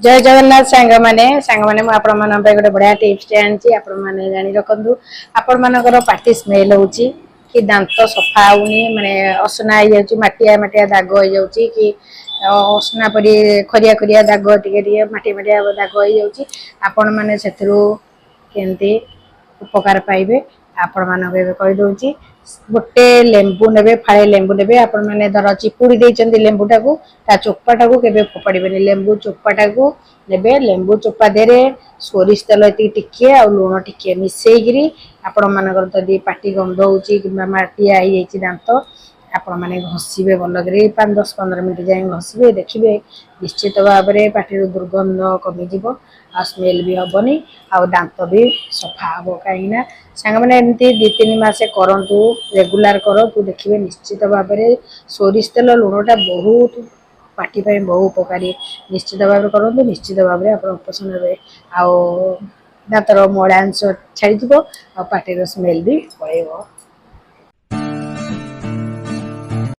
जय जगन्नाथ सांग माने आपण मन गोटे बढ़िया टिप्स आनी आपण मैंने जानी रखु आपण मानकर पाटी स्मेल हो कि दांत सफा होनी माने असना हो मटिया मटिया दाग हो जाऊँगी कि असना परी खरिया खरिया दाग टे मटी मटिया दाग हो जाऊँगी आपण मैंने से केमती उपकार पाइबे आपण मानक कहीदे गोटे लेंबू ने फाड़े लेंबू ने आपण मैंने धर चिपुड़ी देते लेंबूटा को चोपाटा को केबे फोपाड़े लेंबू चोपाटा को ने लेंबू चोपा देरे सोरिष तेल टिके आ लुण टिके मिसेकरी आपण मानकर जदि पाटी गंध होची कि माटिया हो दांत आपण मैंने घषिबे भलकर 5-10-15 मिनट जाए घषिबे देखिए निश्चित भाव में पाटी दुर्गंध कमिज आ स्मेल भी हेनी आ दांत भी सफा हम कहीं सांग मैंने एमती 2-3 मास करतु रेगुलार करतु देखिए निश्चित भाव में सोरिष तेल लुणटा बहुत पाटी बहुत उपकारी निश्चित भाव में करूँ निश्चित भाव में आप उपशम हे आ दांतर मलांश छाड़ी आ पाटीर स्मेल भी पड़ेगा।